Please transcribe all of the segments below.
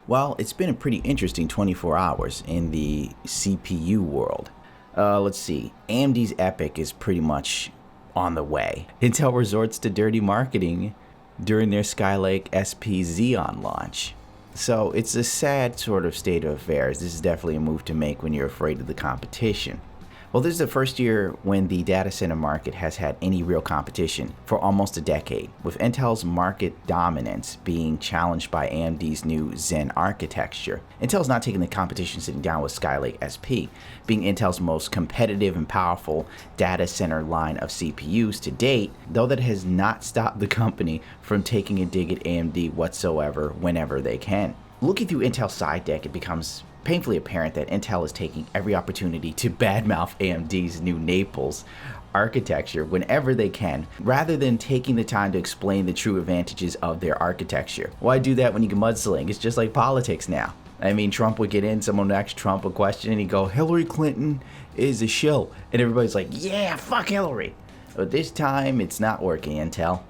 Well, it's been a pretty interesting 24 hours in the CPU world. Let's see. AMD's EPYC is pretty much on the way. Intel resorts to dirty marketing during their Skylake SP Xeon launch. So it's a sad sort of state of affairs. This is definitely a move to make when you're afraid of the competition. Well, this is the first year when the data center market has had any real competition for almost a decade, with Intel's market dominance being challenged by AMD's new Zen architecture. Intel's not taking the competition sitting down with Skylake SP, being Intel's most competitive and powerful data center line of CPUs to date, though that has not stopped the company from taking a dig at AMD whatsoever whenever they can. Looking through Intel's side deck, it becomes painfully apparent that Intel is taking every opportunity to badmouth AMD's new Naples architecture whenever they can, rather than taking the time to explain the true advantages of their architecture. Why do that when you can mudsling? It's just like politics now. I mean, Trump would get in, someone would ask Trump a question, and he'd go, Hillary Clinton is a shill. And everybody's like, yeah, fuck Hillary. But this time, it's not working, Intel.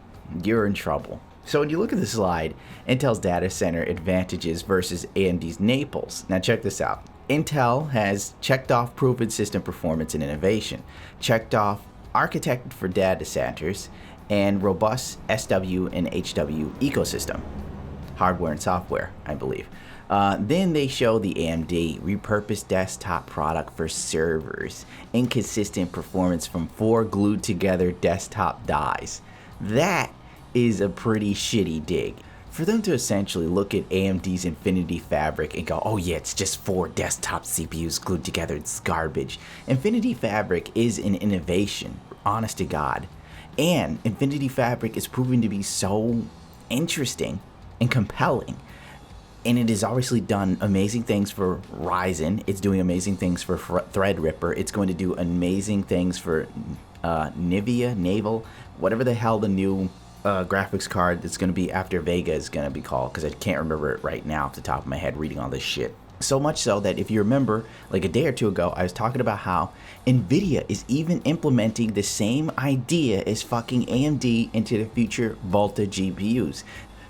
You're in trouble. So when you look at the slide, Intel's data center advantages versus AMD's Naples. Now check this out. Intel has checked off proven system performance and innovation, checked off architected for data centers, and robust SW and HW ecosystem, hardware and software, I believe. Then they show the AMD repurposed desktop product for servers, inconsistent performance from 4 glued together desktop dies. That is a pretty shitty dig. For them to essentially look at AMD's Infinity Fabric and go, oh yeah, it's just 4 desktop CPUs glued together, it's garbage. Infinity Fabric is an innovation, honest to God. And Infinity Fabric is proving to be so interesting and compelling. And it has obviously done amazing things for Ryzen. It's doing amazing things for Threadripper. It's going to do amazing things for Naval, whatever the hell the new graphics card that's going to be after Vega is going to be called, because I can't remember it right now off the top of my head reading all this shit. So much so that if you remember, like a day or two ago, I was talking about how NVIDIA is even implementing the same idea as fucking AMD into the future Volta GPUs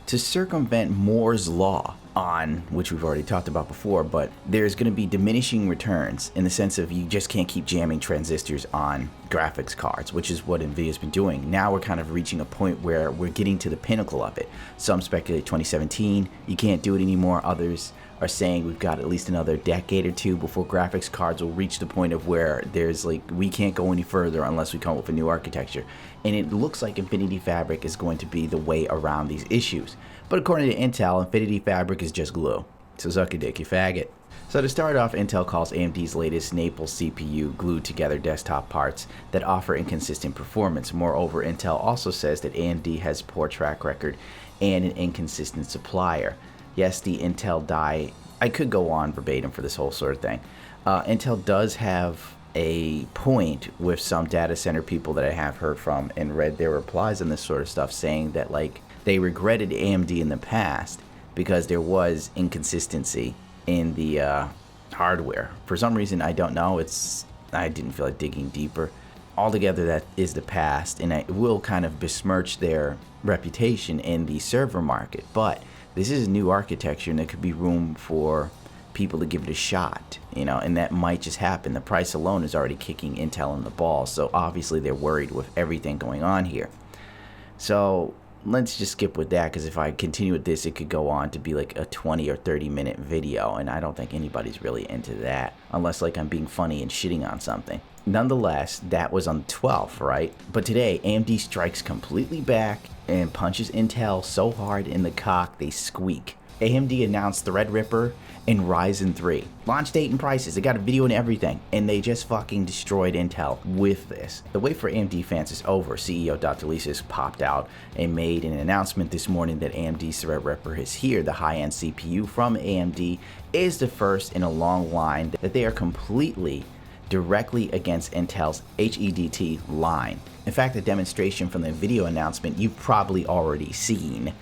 to circumvent Moore's Law, on which we've already talked about before, but there's going to be diminishing returns in the sense of you just can't keep jamming transistors on graphics cards, which is what NVIDIA's been doing. Now we're kind of reaching a point where we're getting to the pinnacle of it. Some speculate 2017, you can't do it anymore. Others are saying we've got at least another decade or two before graphics cards will reach the point of where there's like, we can't go any further unless we come up with a new architecture. And it looks like Infinity Fabric is going to be the way around these issues. But according to Intel, Infinity Fabric is just glue. So suck a dick, you faggot. So to start off, Intel calls AMD's latest Naples CPU glued together desktop parts that offer inconsistent performance. Moreover, Intel also says that AMD has poor track record and an inconsistent supplier. Yes, the Intel die, I could go on verbatim for this whole sort of thing. Intel does have a point with some data center people that I have heard from and read their replies on this sort of stuff, saying that like they regretted AMD in the past because there was inconsistency in the hardware. For some reason, I don't know. I didn't feel like digging deeper. Altogether, that is the past, and it will kind of besmirch their reputation in the server market. But this is a new architecture, and there could be room for people to give it a shot, you know, and that might just happen. The price alone is already kicking Intel in the ball, so obviously they're worried with everything going on here. So let's just skip with that, because if I continue with this, it could go on to be like a 20 or 30 minute video, and I don't think anybody's really into that, unless like I'm being funny and shitting on something. Nonetheless, that was on the 12th, right? But today, AMD strikes completely back and punches Intel so hard in the cock they squeak. AMD announced Threadripper and Ryzen 3. Launch date and prices, they got a video and everything, and they just fucking destroyed Intel with this. The wait for AMD fans is over. CEO Dr. Lisa's popped out and made an announcement this morning that AMD's Threadripper is here. The high-end CPU from AMD is the first in a long line that they are completely directly against Intel's HEDT line. In fact, the demonstration from the video announcement you've probably already seen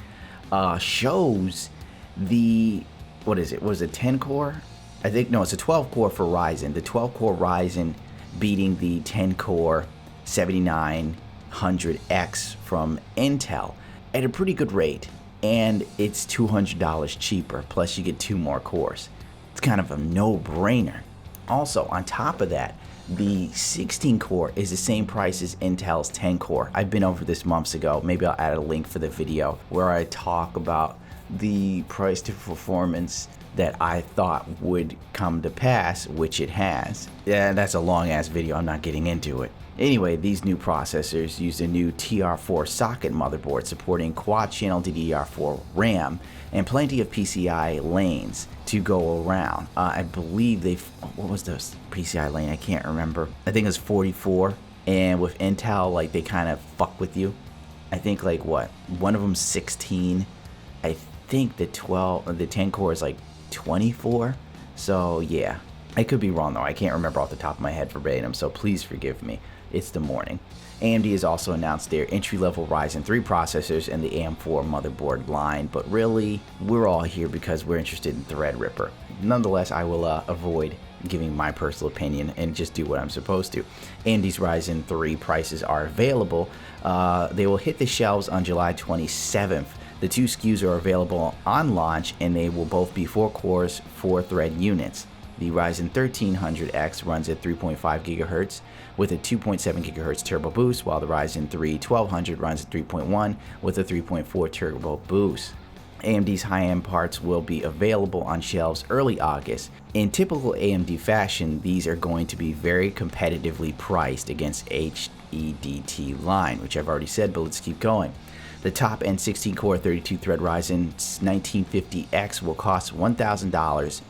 shows the, what is it, was it 10 core? I think, no, it's a 12 core for Ryzen. The 12 core Ryzen beating the 10 core 7900X from Intel at a pretty good rate. and it's $200 cheaper, plus you get 2 more cores. It's kind of a no-brainer. Also, on top of that, the 16 core is the same price as Intel's 10 core. I've been over this months ago. Maybe I'll add a link for the video where I talk about the price to performance that I thought would come to pass, which it has. Yeah, that's a long ass video. I'm not getting into it. Anyway, these new processors use a new TR4 socket motherboard supporting quad-channel DDR4 RAM and plenty of PCI lanes to go around. I believe what was the PCI lane? I can't remember. I think it was 44. And with Intel, like, they kind of fuck with you. I think like what? One of them's 16. I think the 10 core is like 24. So yeah, I could be wrong though. I can't remember off the top of my head verbatim, so please forgive me. It's the morning. AMD has also announced their entry-level Ryzen 3 processors and the AM4 motherboard line, but really, we're all here because we're interested in Threadripper. Nonetheless, I will avoid giving my personal opinion and just do what I'm supposed to. AMD's Ryzen 3 prices are available. They will hit the shelves on July 27th. The 2 SKUs are available on launch, and they will both be 4 cores, 4 thread units. The Ryzen 1300X runs at 3.5 GHz with a 2.7 GHz turbo boost, while the Ryzen 3 1200 runs at 3.1 with a 3.4 turbo boost. AMD's high-end parts will be available on shelves early August. In typical AMD fashion, these are going to be very competitively priced against HEDT line, which I've already said, but let's keep going. The top-end 16-core 32-thread Ryzen 1950X will cost $1,000.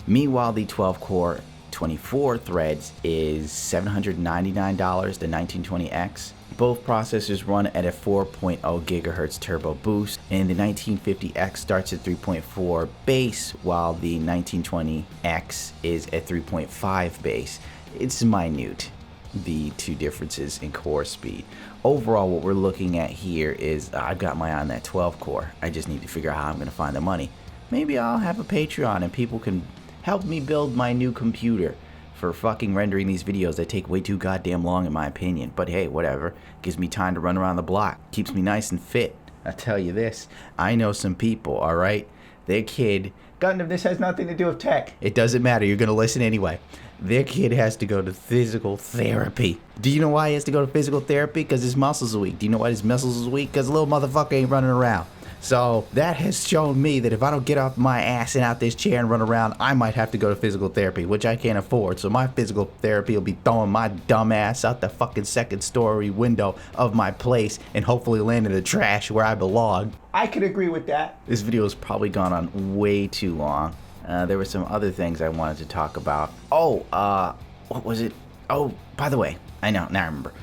Meanwhile, the 12-core 24 threads is $799, the 1920X. Both processors run at a 4.0 GHz turbo boost, and the 1950X starts at 3.4 base, while the 1920X is at 3.5 base. It's minute, the two differences in core speed. Overall, what we're looking at here is I've got my eye on that 12 core. I just need to figure out how I'm going to find the money. Maybe I'll have a Patreon and people can help me build my new computer for fucking rendering these videos that take way too goddamn long in my opinion. But hey, whatever. Gives me time to run around the block. Keeps me nice and fit. I tell you this, I know some people, alright? Their kid, Gundam, this has nothing to do with tech. It doesn't matter, you're gonna listen anyway. Their kid has to go to physical therapy. Do you know why he has to go to physical therapy? Because his muscles are weak. Do you know why his muscles are weak? Because the little motherfucker ain't running around. So that has shown me that if I don't get off my ass and out this chair and run around, I might have to go to physical therapy, which I can't afford. So my physical therapy will be throwing my dumb ass out the fucking second story window of my place and hopefully land in the trash where I belong. I could agree with that. This video has probably gone on way too long. There were some other things I wanted to talk about. What was it? Oh, by the way, I know, now I remember.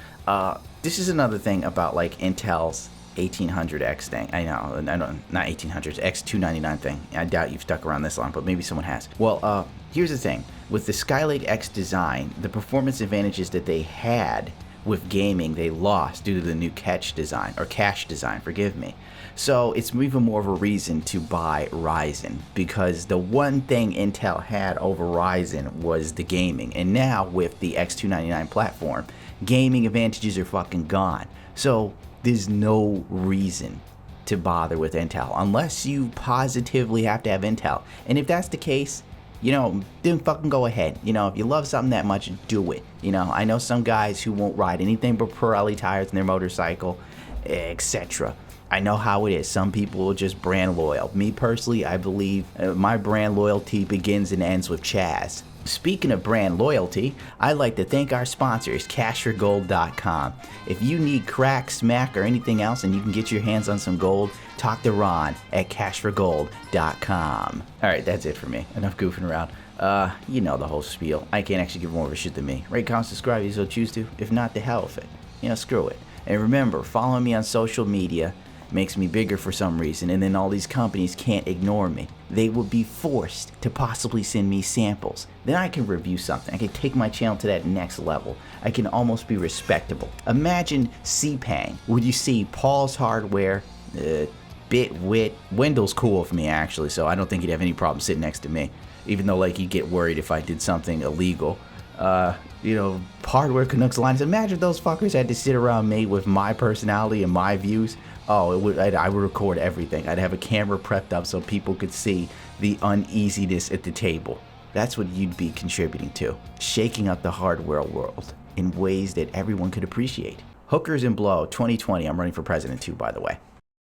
This is another thing about like Intel's 1800X thing. I know, not 1800s, X299 thing. I doubt you've stuck around this long, but maybe someone has. Well, here's the thing. With the Skylake X design, the performance advantages that they had with gaming, they lost due to the new cache design, forgive me. So it's even more of a reason to buy Ryzen, because the one thing Intel had over Ryzen was the gaming. And now with the X299 platform, gaming advantages are fucking gone. So there's no reason to bother with Intel unless you positively have to have Intel. And if that's the case, you know, then fucking go ahead. You know, if you love something that much, do it. You know, I know some guys who won't ride anything but Pirelli tires in their motorcycle, etc. I know how it is. Some people are just brand loyal. Me personally, I believe my brand loyalty begins and ends with Chaz. Speaking of brand loyalty, I'd like to thank our sponsors, cashforgold.com. If you need crack, smack, or anything else and you can get your hands on some gold, talk to Ron at cashforgold.com. Alright, that's it for me. Enough goofing around. You know the whole spiel. I can't actually give more of a shit than me. Rate, comment, subscribe if you so choose to. If not, the hell with it. You know, screw it. And remember, following me on social media makes me bigger for some reason, and then all these companies can't ignore me. They would be forced to possibly send me samples. Then I can review something. I can take my channel to that next level. I can almost be respectable. Imagine CPANG. Would you see Paul's Hardware, Bitwit? Wendell's cool with me actually, so I don't think he'd have any problem sitting next to me. Even though like he'd get worried if I did something illegal. You know, Hardware Canucks Alliance. Imagine those fuckers had to sit around me with my personality and my views. Oh, I would record everything. I'd have a camera prepped up so people could see the uneasiness at the table. That's what you'd be contributing to, shaking up the hardware world in ways that everyone could appreciate. Hookers and Blow 2020. I'm running for president too, by the way.